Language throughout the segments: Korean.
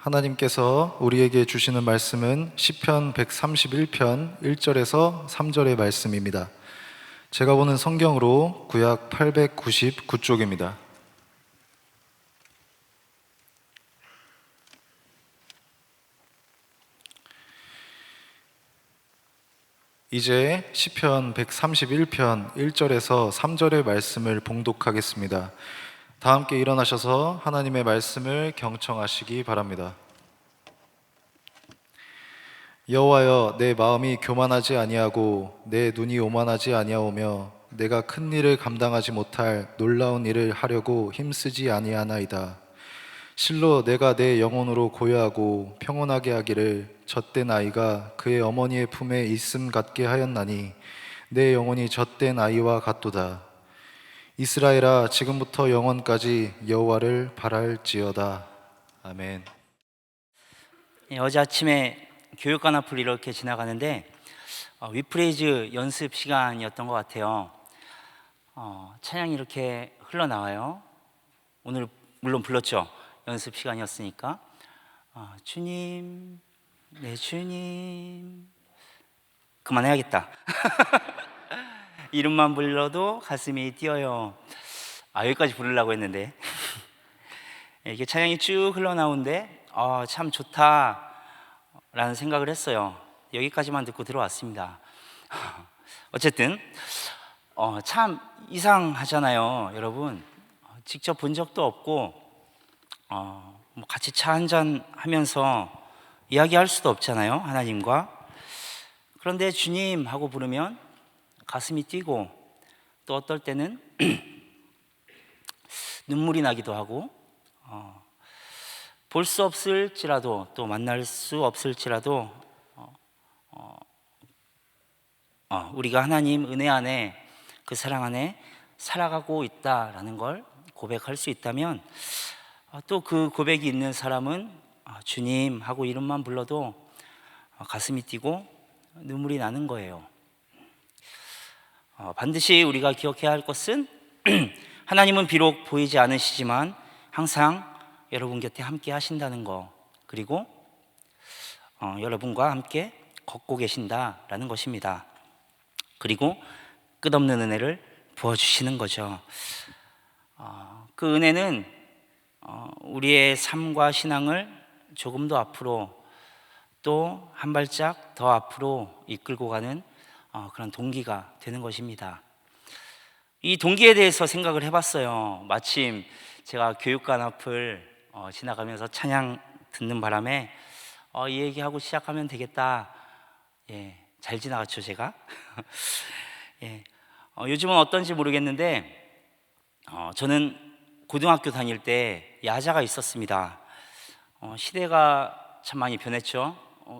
하나님께서 우리에게 주시는 말씀은 시편 131편 1절에서 3절의 말씀입니다. 제가 보는 성경으로 구약 899쪽입니다. 이제 시편 131편 1절에서 3절의 말씀을 봉독하겠습니다. 다 함께 일어나셔서 하나님의 말씀을 경청하시기 바랍니다. 여호와여, 내 마음이 교만하지 아니하고 내 눈이 오만하지 아니하오며 내가 큰 일을 감당하지 못할 놀라운 일을 하려고 힘쓰지 아니하나이다. 실로 내가 내 영혼으로 고요하고 평온하게 하기를 젖된 아이가 그의 어머니의 품에 있음 같게 하였나니 내 영혼이 젖된 아이와 같도다. 이스라엘아, 지금부터 영원까지 여호와를 바랄지어다. 아멘. 어제 아침에 교육관 앞을 이렇게 지나가는데 위프레이즈 연습 시간이었던 것 같아요. 찬양이 이렇게 흘러나와요. 오늘 물론 불렀죠. 연습 시간이었으니까. 주님, 내 주님. 그만해야겠다. 이름만 불러도 가슴이 뛰어요. 여기까지 부르려고 했는데 이게 찬양이 쭉 흘러나오는데 참 좋다 라는 생각을 했어요. 여기까지만 듣고 들어왔습니다. 어쨌든 참 이상하잖아요, 여러분. 직접 본 적도 없고 같이 차 한잔 하면서 이야기할 수도 없잖아요, 하나님과. 그런데 주님 하고 부르면 가슴이 뛰고, 또 어떨 때는 눈물이 나기도 하고, 볼 수 없을지라도, 또 만날 수 없을지라도 우리가 하나님 은혜 안에, 그 사랑 안에 살아가고 있다라는 걸 고백할 수 있다면, 또 그 고백이 있는 사람은 주님 하고 이름만 불러도 가슴이 뛰고 눈물이 나는 거예요. 반드시 우리가 기억해야 할 것은 하나님은 비록 보이지 않으시지만 항상 여러분 곁에 함께 하신다는 거, 그리고 여러분과 함께 걷고 계신다라는 것입니다. 그리고 끝없는 은혜를 부어주시는 거죠. 그 은혜는 우리의 삶과 신앙을 조금 더 앞으로, 또 한 발짝 더 앞으로 이끌고 가는 그런 동기가 되는 것입니다. 이 동기에 대해서 생각을 해봤어요. 마침 제가 교육관 앞을 지나가면서 찬양 듣는 바람에 이 얘기하고 시작하면 되겠다. 잘 지나갔죠, 제가. 요즘은 어떤지 모르겠는데 저는 고등학교 다닐 때 야자가 있었습니다. 시대가 참 많이 변했죠.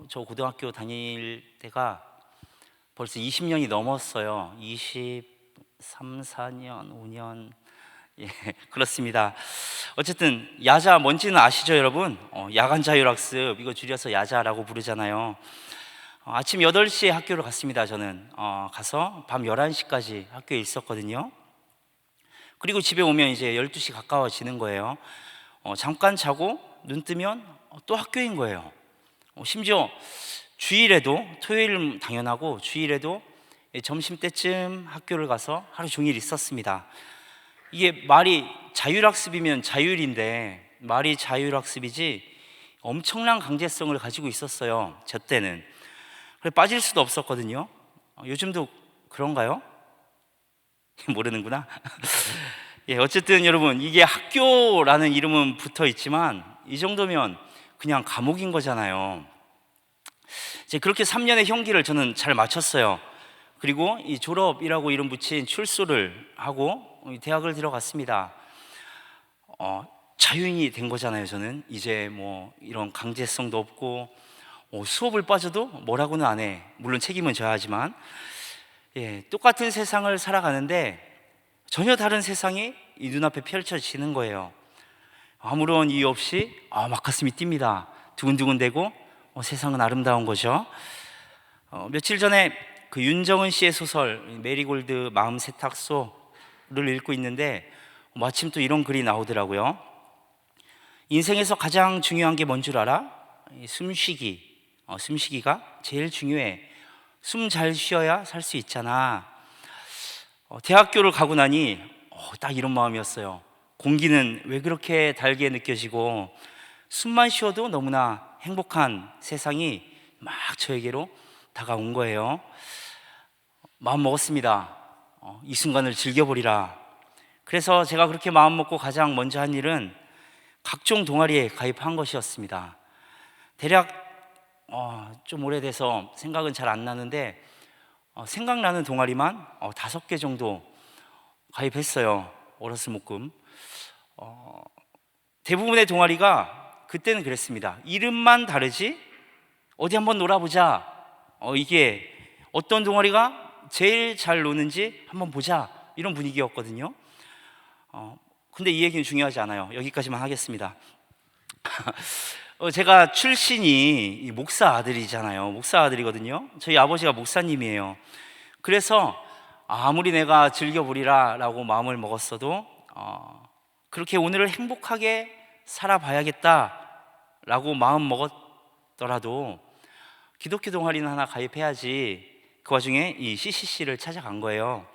저 고등학교 다닐 때가 벌써 20년이 넘었어요. 23, 4년, 5년. 그렇습니다. 어쨌든 야자 뭔지는 아시죠, 여러분? 야간 자율학습, 이거 줄여서 야자라고 부르잖아요. 아침 8시에 학교를 갔습니다. 저는 가서 밤 11시까지 학교에 있었거든요. 그리고 집에 오면 이제 12시 가까워지는 거예요. 잠깐 자고 눈 뜨면 또 학교인 거예요. 심지어 주일에도, 토요일은 당연하고 주일에도 점심때쯤 학교를 가서 하루 종일 있었습니다. 이게 말이 자율학습이면 자율인데 말이 자율학습이지 엄청난 강제성을 가지고 있었어요, 저 때는. 그래서 빠질 수도 없었거든요. 요즘도 그런가요? 모르는구나. 어쨌든 여러분, 이게 학교라는 이름은 붙어 있지만 이 정도면 그냥 감옥인 거잖아요. 이제 그렇게 3년의 형기를 저는 잘 마쳤어요. 그리고 이 졸업이라고 이름 붙인 출소를 하고 대학을 들어갔습니다. 자유인이 된 거잖아요. 저는 이제 뭐 이런 강제성도 없고 수업을 빠져도 뭐라고는 안 해. 물론 책임은 져야 하지만 똑같은 세상을 살아가는데 전혀 다른 세상이 이 눈앞에 펼쳐지는 거예요. 아무런 이유 없이 막 가슴이 뜁니다. 두근두근대고 세상은 아름다운 거죠. 며칠 전에 그 윤정은 씨의 소설 메리골드 마음 세탁소를 읽고 있는데 마침 또 이런 글이 나오더라고요. 인생에서 가장 중요한 게 뭔 줄 알아? 숨쉬기. 숨쉬기가 제일 중요해. 숨 잘 쉬어야 살 수 있잖아. 대학교를 가고 나니 딱 이런 마음이었어요. 공기는 왜 그렇게 달게 느껴지고 숨만 쉬어도 너무나 행복한 세상이 막 저에게로 다가온 거예요. 마음 먹었습니다. 이 순간을 즐겨보리라. 그래서 제가 그렇게 마음 먹고 가장 먼저 한 일은 각종 동아리에 가입한 것이었습니다. 대략 좀 오래돼서 생각은 잘 안 나는데 생각나는 동아리만 5개 정도 가입했어요. 월화수목금. 대부분의 동아리가 그때는 그랬습니다. 이름만 다르지 어디 한번 놀아보자. 이게 어떤 동아리가 제일 잘 노는지 한번 보자, 이런 분위기였거든요. 근데 이 얘기는 중요하지 않아요. 여기까지만 하겠습니다. 제가 출신이 이 목사 아들이잖아요. 목사 아들이거든요. 저희 아버지가 목사님이에요. 그래서 아무리 내가 즐겨보리라 라고 마음을 먹었어도 그렇게 오늘을 행복하게 살아봐야겠다 라고 마음 먹었더라도 기독교 동아리는 하나 가입해야지, 그 와중에 이 CCC를 찾아간 거예요.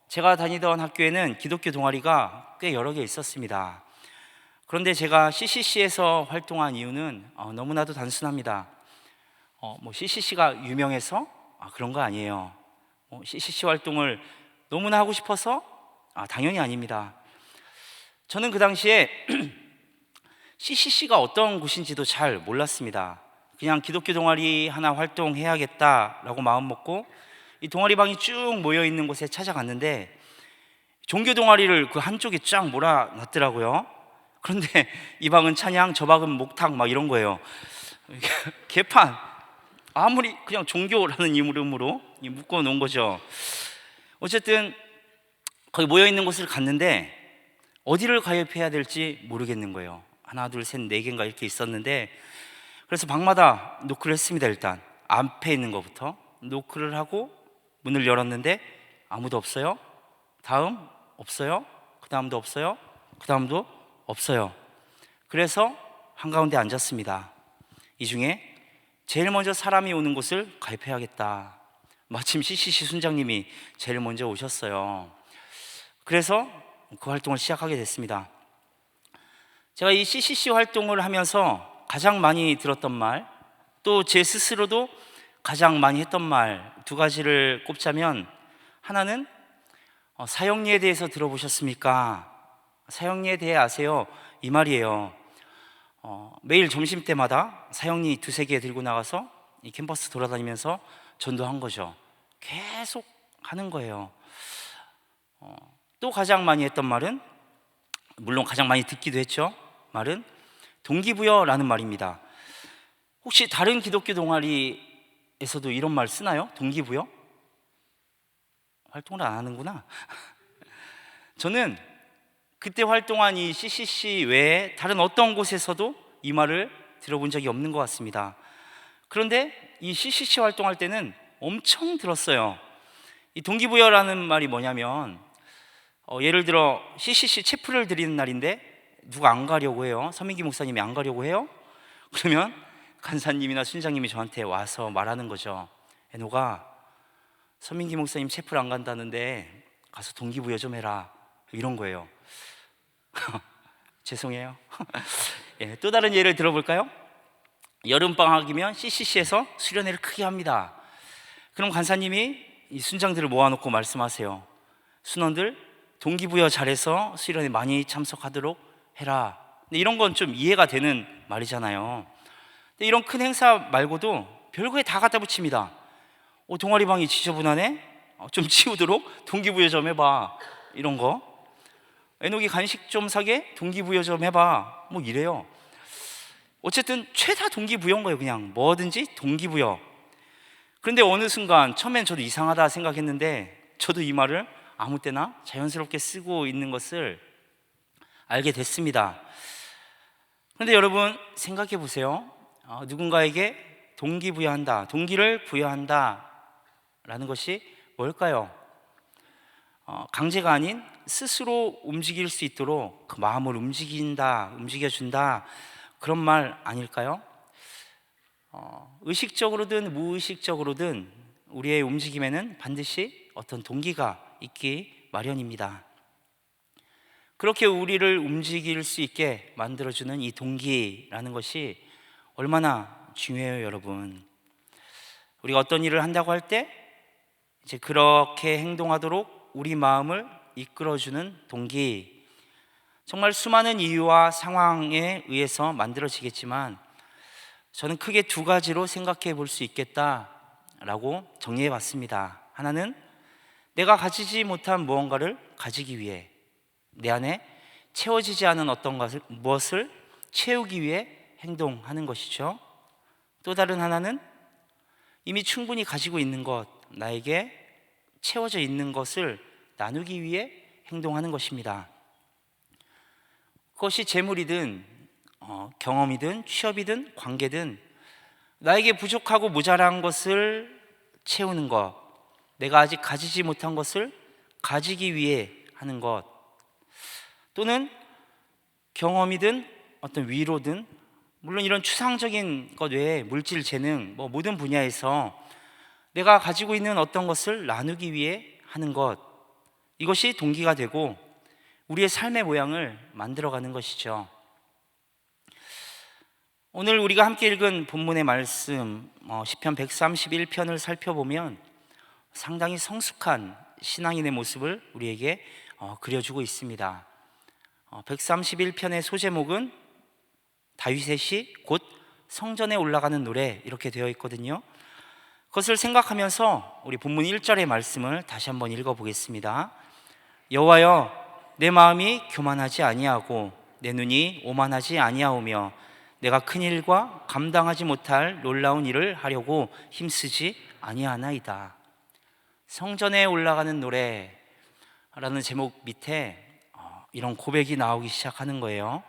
제가 다니던 학교에는 기독교 동아리가 꽤 여러 개 있었습니다. 그런데 제가 CCC에서 활동한 이유는 너무나도 단순합니다. CCC가 유명해서 그런 거 아니에요. CCC 활동을 너무나 하고 싶어서 당연히 아닙니다. 저는 그 당시에 CCC가 어떤 곳인지도 잘 몰랐습니다. 그냥 기독교 동아리 하나 활동해야겠다라고 마음 먹고 이 동아리방이 쭉 모여 있는 곳에 찾아갔는데 종교 동아리를 그 한쪽에 쫙 몰아놨더라고요. 그런데 이 방은 찬양, 저 방은 목탁 막 이런 거예요. 개판. 아무리 그냥 종교라는 이름으로 묶어 놓은 거죠. 어쨌든 거기 모여 있는 곳을 갔는데 어디를 가입해야 될지 모르겠는 거예요. 하나, 둘, 셋, 네 개인가 이렇게 있었는데, 그래서 방마다 노크를 했습니다. 일단 앞에 있는 것부터 노크를 하고 문을 열었는데 아무도 없어요. 다음 없어요. 그 다음도 없어요. 그 다음도 없어요. 그래서 한가운데 앉았습니다. 이 중에 제일 먼저 사람이 오는 곳을 가입해야겠다. 마침 CCC 순장님이 제일 먼저 오셨어요. 그래서 그 활동을 시작하게 됐습니다. 제가 이 CCC 활동을 하면서 가장 많이 들었던 말, 또 제 스스로도 가장 많이 했던 말 두 가지를 꼽자면, 하나는 사형리에 대해서 들어보셨습니까? 사형리에 대해 아세요? 이 말이에요. 매일 점심때마다 사형리 2-3개 들고 나가서 이 캠퍼스 돌아다니면서 전도한 거죠. 계속 하는 거예요. 또 가장 많이 했던 말은, 물론 가장 많이 듣기도 했죠. 말은 동기부여라는 말입니다. 혹시 다른 기독교 동아리에서도 이런 말 쓰나요? 동기부여? 활동을 안 하는구나. 저는 그때 활동한 이 CCC 외에 다른 어떤 곳에서도 이 말을 들어본 적이 없는 것 같습니다. 그런데 이 CCC 활동할 때는 엄청 들었어요. 이 동기부여라는 말이 뭐냐면, 예를 들어 CCC 체프를 드리는 날인데 누가 안 가려고 해요. 서민기 목사님이 안 가려고 해요. 그러면 간사님이나 순장님이 저한테 와서 말하는 거죠. 애노가 서민기 목사님 체프를 안 간다는데 가서 동기부여 좀 해라, 이런 거예요. 죄송해요. 또 다른 예를 들어볼까요? 여름방학이면 CCC에서 수련회를 크게 합니다. 그럼 간사님이 이 순장들을 모아놓고 말씀하세요. 순원들 동기부여 잘해서 수련회 많이 참석하도록 해라. 근데 이런 건 좀 이해가 되는 말이잖아요. 근데 이런 큰 행사 말고도 별거에 다 갖다 붙입니다. 동아리방이 지저분하네? 좀 치우도록 동기부여 좀 해봐, 이런 거. 애녹이 간식 좀 사게? 동기부여 좀 해봐, 뭐 이래요. 어쨌든 최다 동기부여인 거예요. 그냥 뭐든지 동기부여. 그런데 어느 순간 처음엔 저도 이상하다 생각했는데 저도 이 말을 아무 때나 자연스럽게 쓰고 있는 것을 알게 됐습니다. 그런데 여러분 생각해 보세요. 누군가에게 동기부여한다, 동기를 부여한다 라는 것이 뭘까요? 강제가 아닌 스스로 움직일 수 있도록 그 마음을 움직여준다, 그런 말 아닐까요? 의식적으로든 무의식적으로든 우리의 움직임에는 반드시 어떤 동기가 있기 마련입니다. 그렇게 우리를 움직일 수 있게 만들어주는 이 동기라는 것이 얼마나 중요해요, 여러분. 우리가 어떤 일을 한다고 할 때 이제 그렇게 행동하도록 우리 마음을 이끌어주는 동기, 정말 수많은 이유와 상황에 의해서 만들어지겠지만 저는 크게 두 가지로 생각해 볼 수 있겠다라고 정리해 봤습니다. 하나는 내가 가지지 못한 무언가를 가지기 위해, 내 안에 채워지지 않은 어떤 무엇을 채우기 위해 행동하는 것이죠. 또 다른 하나는 이미 충분히 가지고 있는 것, 나에게 채워져 있는 것을 나누기 위해 행동하는 것입니다. 그것이 재물이든 경험이든 취업이든 관계든 나에게 부족하고 모자란 것을 채우는 것, 내가 아직 가지지 못한 것을 가지기 위해 하는 것, 또는 경험이든 어떤 위로든, 물론 이런 추상적인 것 외에 물질, 재능, 모든 분야에서 내가 가지고 있는 어떤 것을 나누기 위해 하는 것, 이것이 동기가 되고 우리의 삶의 모양을 만들어가는 것이죠. 오늘 우리가 함께 읽은 본문의 말씀, 시편 131편을 살펴보면 상당히 성숙한 신앙인의 모습을 우리에게 그려주고 있습니다. 131편의 소제목은 다윗의 시, 곧 성전에 올라가는 노래, 이렇게 되어 있거든요. 그것을 생각하면서 우리 본문 1절의 말씀을 다시 한번 읽어보겠습니다. 여호와여, 내 마음이 교만하지 아니하고 내 눈이 오만하지 아니하오며 내가 큰 일과 감당하지 못할 놀라운 일을 하려고 힘쓰지 아니하나이다. 성전에 올라가는 노래라는 제목 밑에 이런 고백이 나오기 시작하는 거예요.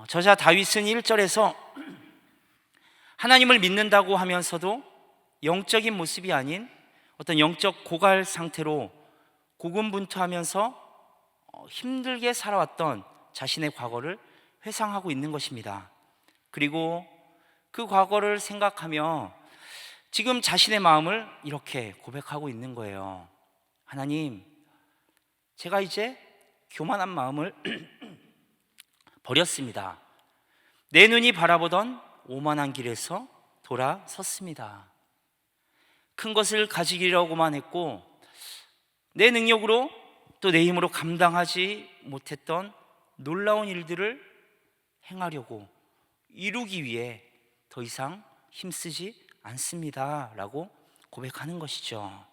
저자 다윗은 1절에서 하나님을 믿는다고 하면서도 영적인 모습이 아닌 어떤 영적 고갈 상태로 고군분투하면서 힘들게 살아왔던 자신의 과거를 회상하고 있는 것입니다. 그리고 그 과거를 생각하며 지금 자신의 마음을 이렇게 고백하고 있는 거예요. 하나님, 제가 이제 교만한 마음을 버렸습니다. 내 눈이 바라보던 오만한 길에서 돌아섰습니다. 큰 것을 가지려고만 했고 내 능력으로 또 내 힘으로 감당하지 못했던 놀라운 일들을 행하려고, 이루기 위해 더 이상 힘쓰지 않습니다 라고 고백하는 것이죠.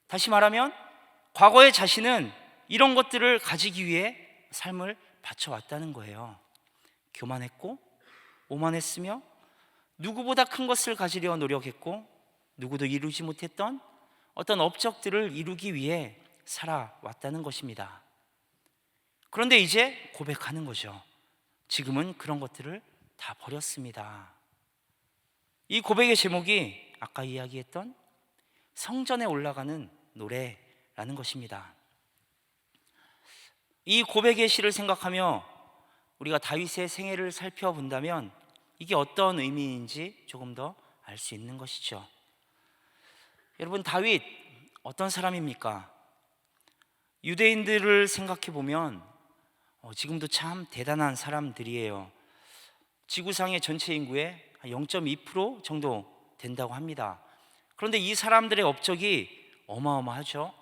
다시 말하면 과거의 자신은 이런 것들을 가지기 위해 삶을 바쳐왔다는 거예요. 교만했고 오만했으며 누구보다 큰 것을 가지려 노력했고 누구도 이루지 못했던 어떤 업적들을 이루기 위해 살아왔다는 것입니다. 그런데 이제 고백하는 거죠. 지금은 그런 것들을 다 버렸습니다. 이 고백의 제목이 아까 이야기했던 성전에 올라가는 노래라는 것입니다. 이 고백의 시를 생각하며 우리가 다윗의 생애를 살펴본다면 이게 어떤 의미인지 조금 더 알 수 있는 것이죠. 여러분, 다윗 어떤 사람입니까? 유대인들을 생각해 보면 지금도 참 대단한 사람들이에요. 지구상의 전체 인구의 0.2% 정도 된다고 합니다. 그런데 이 사람들의 업적이 어마어마하죠.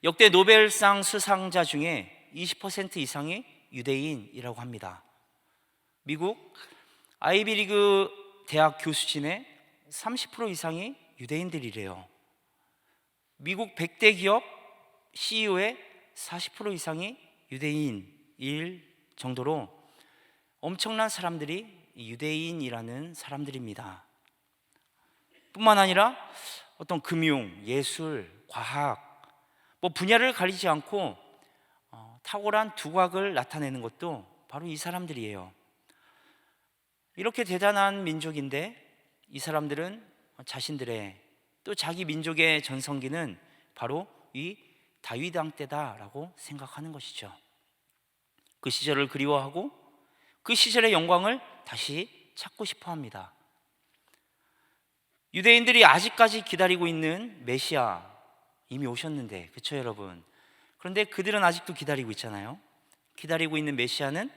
역대 노벨상 수상자 중에 20% 이상이 유대인이라고 합니다. 미국 아이비리그 대학 교수진의 30% 이상이 유대인들이래요. 미국 100대 기업 CEO의 40% 이상이 유대인일 정도로 엄청난 사람들이 유대인이라는 사람들입니다. 뿐만 아니라 어떤 금융, 예술, 과학, 분야를 가리지 않고 탁월한 두각을 나타내는 것도 바로 이 사람들이에요. 이렇게 대단한 민족인데 이 사람들은 자신들의 또 자기 민족의 전성기는 바로 이 다윗 왕 때다라고 생각하는 것이죠. 그 시절을 그리워하고 그 시절의 영광을 다시 찾고 싶어 합니다. 유대인들이 아직까지 기다리고 있는 메시아 이미 오셨는데, 그렇죠 여러분? 그런데 그들은 아직도 기다리고 있잖아요. 기다리고 있는 메시아는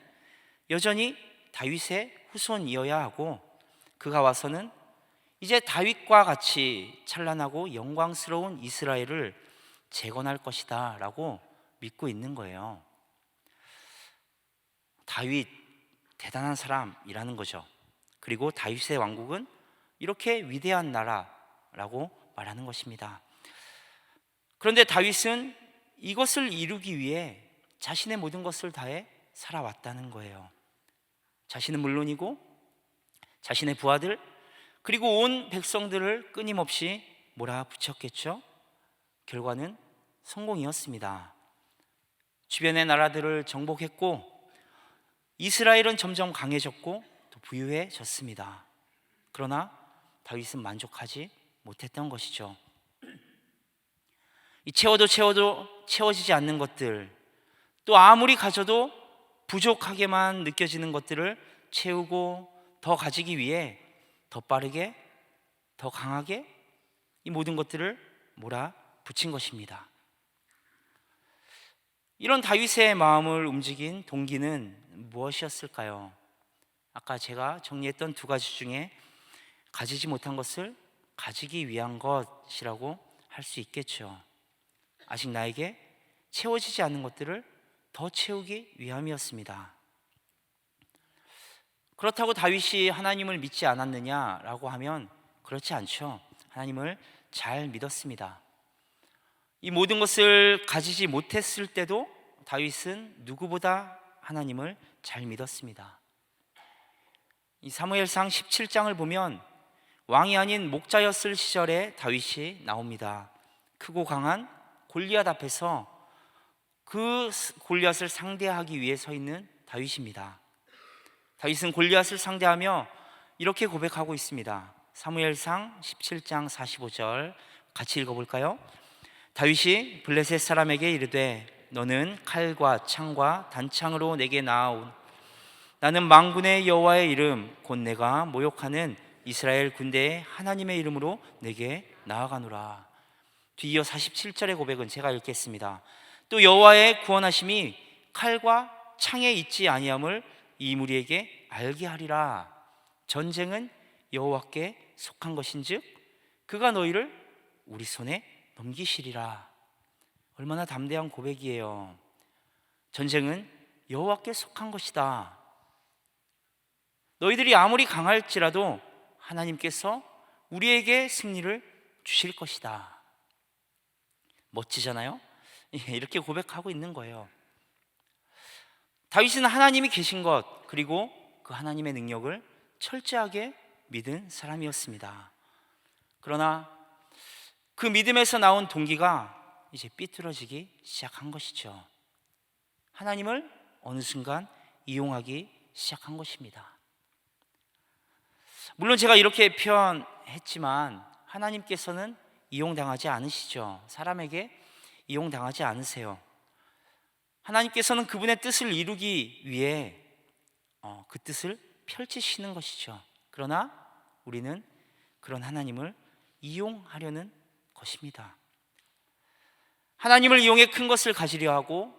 여전히 다윗의 후손이어야 하고, 그가 와서는 이제 다윗과 같이 찬란하고 영광스러운 이스라엘을 재건할 것이다 라고 믿고 있는 거예요. 다윗 대단한 사람이라는 거죠. 그리고 다윗의 왕국은 이렇게 위대한 나라라고 말하는 것입니다. 그런데 다윗은 이것을 이루기 위해 자신의 모든 것을 다해 살아왔다는 거예요. 자신은 물론이고 자신의 부하들 그리고 온 백성들을 끊임없이 몰아붙였겠죠. 결과는 성공이었습니다. 주변의 나라들을 정복했고 이스라엘은 점점 강해졌고 또 부유해졌습니다. 그러나 다윗은 만족하지 못했던 것이죠. 이 채워도 채워지지 않는 것들, 또 아무리 가져도 부족하게만 느껴지는 것들을 채우고 더 가지기 위해 더 빠르게, 더 강하게 이 모든 것들을 몰아붙인 것입니다. 이런 다윗의 마음을 움직인 동기는 무엇이었을까요? 아까 제가 정리했던 두 가지 중에 가지지 못한 것을 가지기 위한 것이라고 할 수 있겠죠. 아직 나에게 채워지지 않는 것들을 더 채우기 위함이었습니다. 그렇다고 다윗이 하나님을 믿지 않았느냐라고 하면 그렇지 않죠. 하나님을 잘 믿었습니다. 이 모든 것을 가지지 못했을 때도 다윗은 누구보다 하나님을 잘 믿었습니다. 이 사무엘상 17장을 보면 왕이 아닌 목자였을 시절에 다윗이 나옵니다. 크고 강한 골리앗 앞에서 그 골리앗을 상대하기 위해 서 있는 다윗입니다. 다윗은 골리앗을 상대하며 이렇게 고백하고 있습니다. 사무엘상 17장 45절 같이 읽어볼까요? 다윗이 블레셋 사람에게 이르되 너는 칼과 창과 단창으로 내게 나아온 나는 만군의 여호와의 이름 곧 내가 모욕하는 이스라엘 군대의 하나님의 이름으로 내게 나아가노라. 뒤이어 47절의 고백은 제가 읽겠습니다. 또 여호와의 구원하심이 칼과 창에 있지 아니함을 이 무리에게 알게 하리라. 전쟁은 여호와께 속한 것인즉 그가 너희를 우리 손에 넘기시리라. 얼마나 담대한 고백이에요. 전쟁은 여호와께 속한 것이다. 너희들이 아무리 강할지라도 하나님께서 우리에게 승리를 주실 것이다. 멋지잖아요? 이렇게 고백하고 있는 거예요. 다윗은 하나님이 계신 것 그리고 그 하나님의 능력을 철저하게 믿은 사람이었습니다. 그러나 그 믿음에서 나온 동기가 이제 삐뚤어지기 시작한 것이죠. 하나님을 어느 순간 이용하기 시작한 것입니다. 물론 제가 이렇게 표현했지만 하나님께서는 이용당하지 않으시죠. 사람에게 이용당하지 않으세요. 하나님께서는 그분의 뜻을 이루기 위해 그 뜻을 펼치시는 것이죠. 그러나 우리는 그런 하나님을 이용하려는 것입니다. 하나님을 이용해 큰 것을 가지려 하고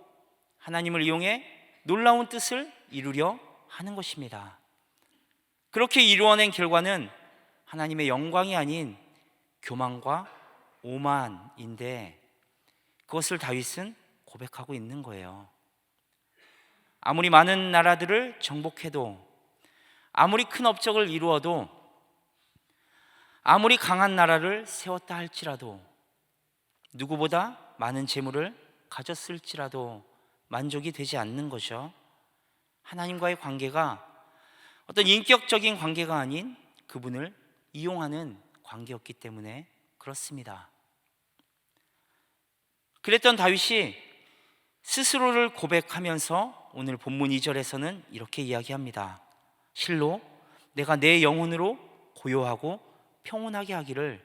하나님을 이용해 놀라운 뜻을 이루려 하는 것입니다. 그렇게 이루어낸 결과는 하나님의 영광이 아닌 교만과 오만인데 그것을 다윗은 고백하고 있는 거예요. 아무리 많은 나라들을 정복해도 아무리 큰 업적을 이루어도 아무리 강한 나라를 세웠다 할지라도 누구보다 많은 재물을 가졌을지라도 만족이 되지 않는 거죠. 하나님과의 관계가 어떤 인격적인 관계가 아닌 그분을 이용하는 관계였기 때문에 그렇습니다. 그랬던 다윗이 스스로를 고백하면서 오늘 본문 2절에서는 이렇게 이야기합니다. 실로 내가 내 영혼으로 고요하고 평온하게 하기를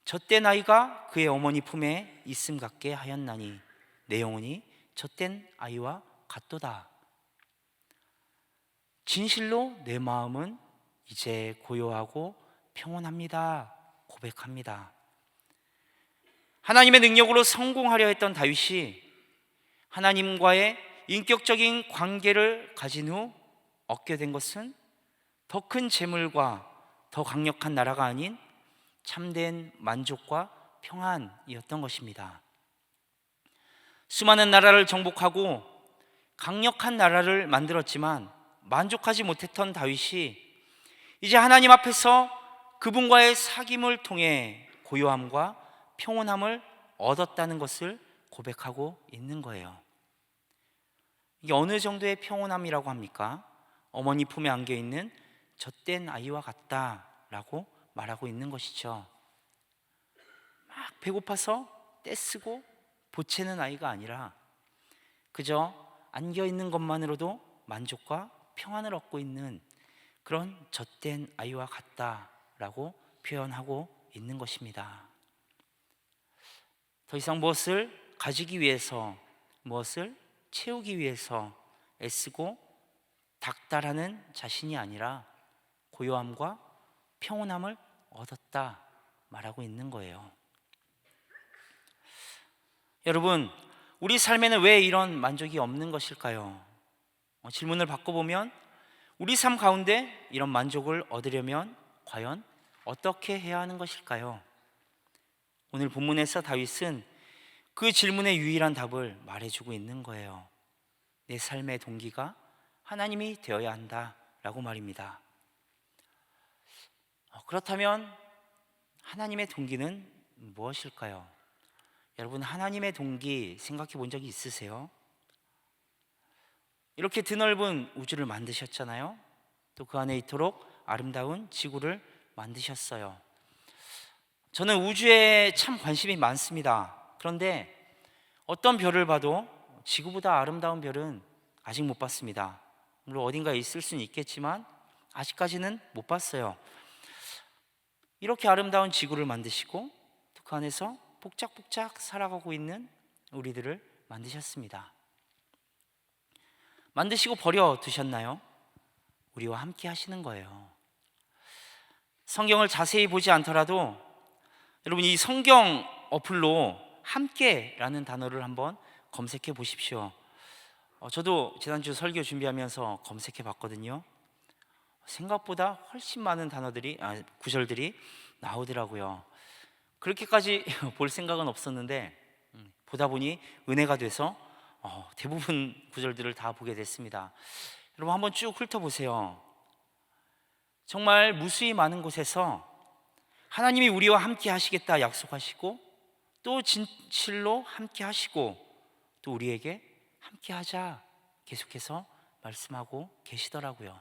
젖된 아이가 그의 어머니 품에 있음 같게 하였나니 내 영혼이 젖된 아이와 같도다. 진실로 내 마음은 이제 고요하고 평온합니다. 고백합니다. 하나님의 능력으로 성공하려 했던 다윗이 하나님과의 인격적인 관계를 가진 후 얻게 된 것은 더 큰 재물과 더 강력한 나라가 아닌 참된 만족과 평안이었던 것입니다. 수많은 나라를 정복하고 강력한 나라를 만들었지만 만족하지 못했던 다윗이 이제 하나님 앞에서 그분과의 사귐을 통해 고요함과 평온함을 얻었다는 것을 고백하고 있는 거예요. 이게 어느 정도의 평온함이라고 합니까? 어머니 품에 안겨 있는 젖된 아이와 같다라고 말하고 있는 것이죠. 막 배고파서 떼쓰고 보채는 아이가 아니라 그저 안겨 있는 것만으로도 만족과 평안을 얻고 있는 그런 젖된 아이와 같다라고 표현하고 있는 것입니다. 더 이상 무엇을 가지기 위해서, 무엇을 채우기 위해서 애쓰고 닥달하는 자신이 아니라 고요함과 평온함을 얻었다 말하고 있는 거예요. 여러분, 우리 삶에는 왜 이런 만족이 없는 것일까요? 질문을 바꿔보면 우리 삶 가운데 이런 만족을 얻으려면 과연 어떻게 해야 하는 것일까요? 오늘 본문에서 다윗은 그 질문의 유일한 답을 말해주고 있는 거예요. 내 삶의 동기가 하나님이 되어야 한다라고 말입니다. 그렇다면 하나님의 동기는 무엇일까요? 여러분, 하나님의 동기 생각해 본 적이 있으세요? 이렇게 드넓은 우주를 만드셨잖아요. 또 그 안에 있도록 아름다운 지구를 만드셨어요. 저는 우주에 참 관심이 많습니다. 그런데 어떤 별을 봐도 지구보다 아름다운 별은 아직 못 봤습니다. 물론 어딘가에 있을 수는 있겠지만 아직까지는 못 봤어요. 이렇게 아름다운 지구를 만드시고 또 그 안에서 복작복작 살아가고 있는 우리들을 만드셨습니다. 만드시고 버려 두셨나요? 우리와 함께 하시는 거예요. 성경을 자세히 보지 않더라도 여러분, 이 성경 어플로 함께라는 단어를 한번 검색해 보십시오. 저도 지난주 설교 준비하면서 검색해 봤거든요. 생각보다 훨씬 많은 구절들이 나오더라고요. 그렇게까지 볼 생각은 없었는데 보다 보니 은혜가 돼서 대부분 구절들을 다 보게 됐습니다. 여러분, 한번 쭉 훑어보세요. 정말 무수히 많은 곳에서 하나님이 우리와 함께 하시겠다 약속하시고 또 진실로 함께 하시고 또 우리에게 함께 하자 계속해서 말씀하고 계시더라고요.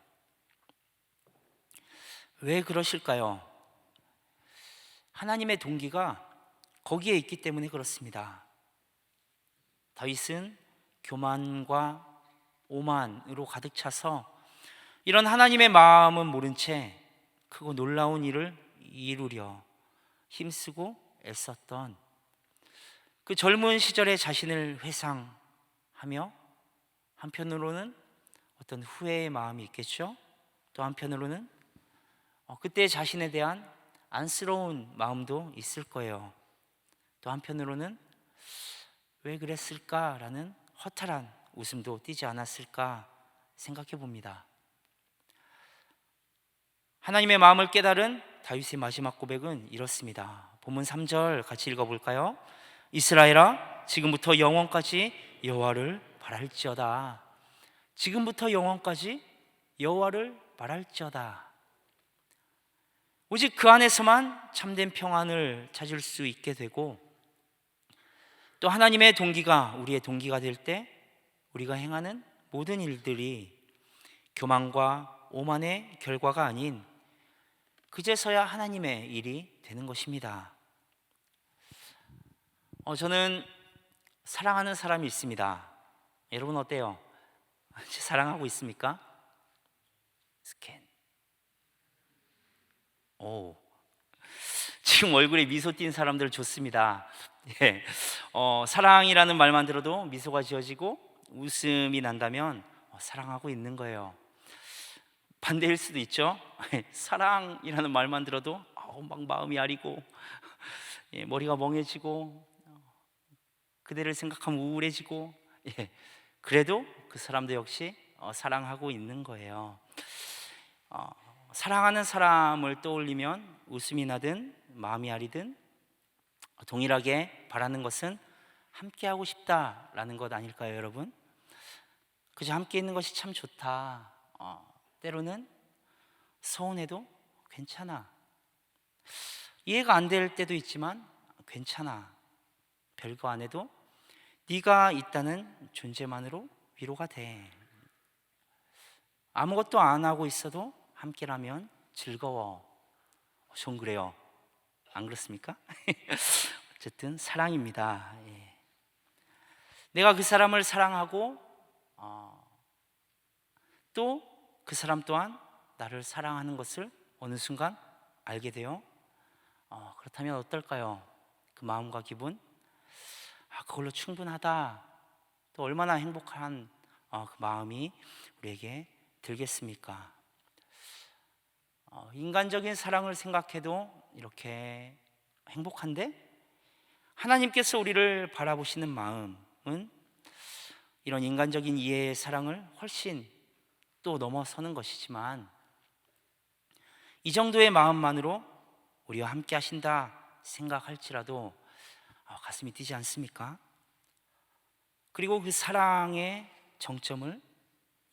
왜 그러실까요? 하나님의 동기가 거기에 있기 때문에 그렇습니다. 다윗은 교만과 오만으로 가득 차서 이런 하나님의 마음은 모른 채 크고 놀라운 일을 이루려 힘쓰고 애썼던 그 젊은 시절의 자신을 회상하며 한편으로는 어떤 후회의 마음이 있겠죠. 또 한편으로는 그때 자신에 대한 안쓰러운 마음도 있을 거예요. 또 한편으로는 왜 그랬을까라는 허탈한 웃음도 띄지 않았을까 생각해 봅니다. 하나님의 마음을 깨달은 다윗의 마지막 고백은 이렇습니다. 본문 3절 같이 읽어볼까요? 이스라엘아, 지금부터 영원까지 여호와를 바랄지어다. 지금부터 영원까지 여호와를 바랄지어다. 오직 그 안에서만 참된 평안을 찾을 수 있게 되고 또 하나님의 동기가 우리의 동기가 될 때 우리가 행하는 모든 일들이 교만과 오만의 결과가 아닌 그제서야 하나님의 일이 되는 것입니다. 저는 사랑하는 사람이 있습니다. 여러분 어때요? 사랑하고 있습니까? 스캔. 지금 얼굴에 미소 띈 사람들 좋습니다. 예. 사랑이라는 말만 들어도 미소가 지어지고 웃음이 난다면 사랑하고 있는 거예요. 반대일 수도 있죠. 사랑이라는 말만 들어도 막 마음이 아리고 머리가 멍해지고 그대를 생각하면 우울해지고, 그래도 그 사람도 역시 사랑하고 있는 거예요. 사랑하는 사람을 떠올리면 웃음이 나든 마음이 아리든 동일하게 바라는 것은 함께하고 싶다라는 것 아닐까요, 여러분? 그저 함께 있는 것이 참 좋다. 때로는 서운해도 괜찮아. 이해가 안 될 때도 있지만 괜찮아. 별거 안 해도 네가 있다는 존재만으로 위로가 돼. 아무것도 안 하고 있어도 함께라면 즐거워. 전 그래요. 안 그렇습니까? 어쨌든 사랑입니다. 내가 그 사람을 사랑하고 또 그 사람 또한 나를 사랑하는 것을 어느 순간 알게 돼요. 그렇다면 어떨까요? 그 마음과 기분? 그걸로 충분하다. 또 얼마나 행복한 그 마음이 우리에게 들겠습니까? 인간적인 사랑을 생각해도 이렇게 행복한데, 하나님께서 우리를 바라보시는 마음은 이런 인간적인 이해의 사랑을 훨씬 또 넘어서는 것이지만, 이 정도의 마음만으로 우리와 함께 하신다 생각할지라도 가슴이 뛰지 않습니까? 그리고 그 사랑의 정점을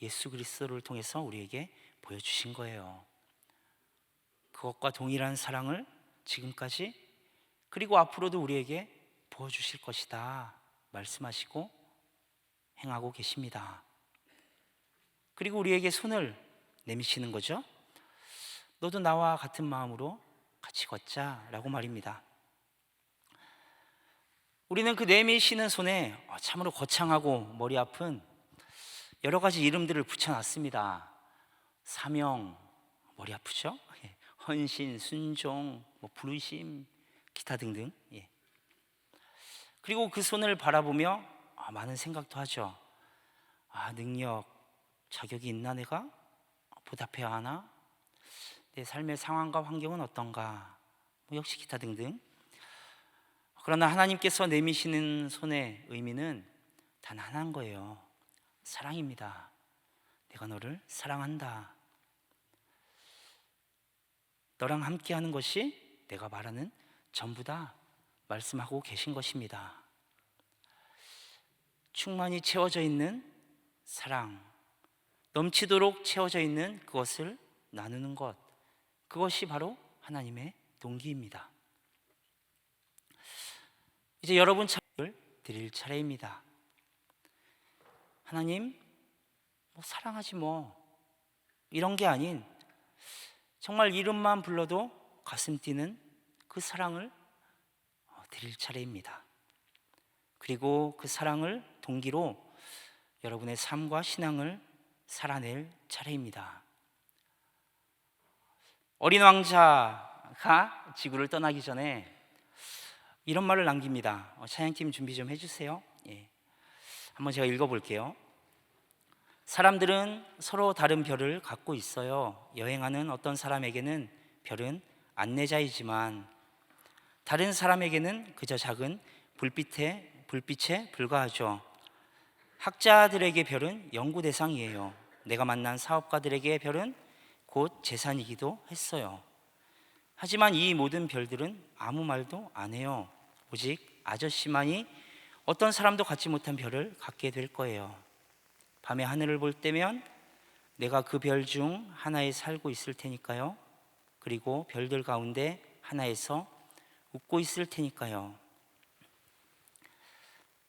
예수 그리스도를 통해서 우리에게 보여주신 거예요. 그것과 동일한 사랑을 지금까지 그리고 앞으로도 우리에게 보여주실 것이다 말씀하시고 행하고 계십니다. 그리고 우리에게 손을 내미시는 거죠. 너도 나와 같은 마음으로 같이 걷자라고 말입니다. 우리는 그 내미시는 손에 참으로 거창하고 머리 아픈 여러 가지 이름들을 붙여놨습니다. 사명, 머리 아프죠? 헌신, 순종, 부르심, 기타 등등. 그리고 그 손을 바라보며 많은 생각도 하죠. 능력, 자격이 있나 내가? 보답해야 하나? 내 삶의 상황과 환경은 어떤가? 역시 기타 등등. 그러나 하나님께서 내미시는 손의 의미는 단 하나인 거예요. 사랑입니다. 내가 너를 사랑한다. 너랑 함께하는 것이 내가 말하는 전부다 말씀하고 계신 것입니다. 충만히 채워져 있는 사랑, 넘치도록 채워져 있는 그것을 나누는 것, 그것이 바로 하나님의 동기입니다. 이제 여러분 차례를 드릴 차례입니다. 하나님, 사랑하지 이런 게 아닌 정말 이름만 불러도 가슴 뛰는 그 사랑을 드릴 차례입니다. 그리고 그 사랑을 동기로 여러분의 삶과 신앙을 살아낼 차례입니다. 어린 왕자가 지구를 떠나기 전에 이런 말을 남깁니다. 찬양팀 준비 좀 해주세요. 한번 제가 읽어볼게요. 사람들은 서로 다른 별을 갖고 있어요. 여행하는 어떤 사람에게는 별은 안내자이지만 다른 사람에게는 그저 작은 불빛에 불과하죠. 학자들에게 별은 연구 대상이에요. 내가 만난 사업가들에게 별은 곧 재산이기도 했어요. 하지만 이 모든 별들은 아무 말도 안 해요. 오직 아저씨만이 어떤 사람도 갖지 못한 별을 갖게 될 거예요. 밤에 하늘을 볼 때면 내가 그 별 중 하나에 살고 있을 테니까요. 그리고 별들 가운데 하나에서 웃고 있을 테니까요.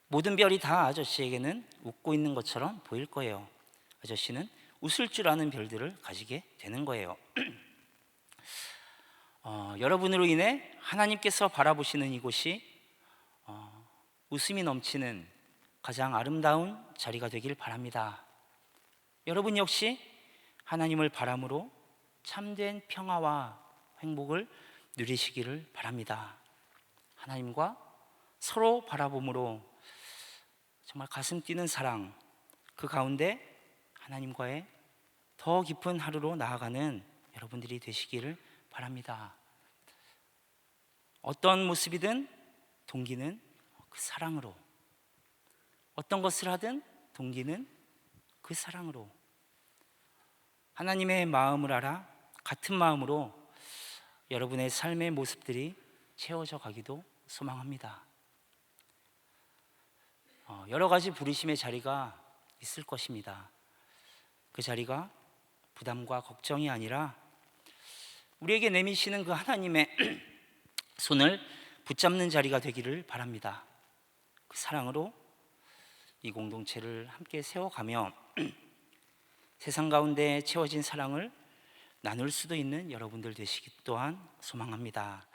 모든 별이 다 아저씨에게는 웃고 있는 것처럼 보일 거예요. 아저씨는 웃을 줄 아는 별들을 가지게 되는 거예요. 여러분으로 인해 하나님께서 바라보시는 이곳이 웃음이 넘치는 가장 아름다운 자리가 되길 바랍니다. 여러분 역시 하나님을 바람으로 참된 평화와 행복을 누리시기를 바랍니다. 하나님과 서로 바라봄으로 정말 가슴 뛰는 사랑, 그 가운데 하나님과의 더 깊은 하루로 나아가는 여러분들이 되시기를 바랍니다. 어떤 모습이든 동기는 그 사랑으로, 어떤 것을 하든 동기는 그 사랑으로, 하나님의 마음을 알아 같은 마음으로 여러분의 삶의 모습들이 채워져 가기도 소망합니다. 여러 가지 부르심의 자리가 있을 것입니다. 그 자리가 부담과 걱정이 아니라 우리에게 내미시는 그 하나님의 손을 붙잡는 자리가 되기를 바랍니다. 그 사랑으로 이 공동체를 함께 세워가며 세상 가운데 채워진 사랑을 나눌 수도 있는 여러분들 되시기 또한 소망합니다.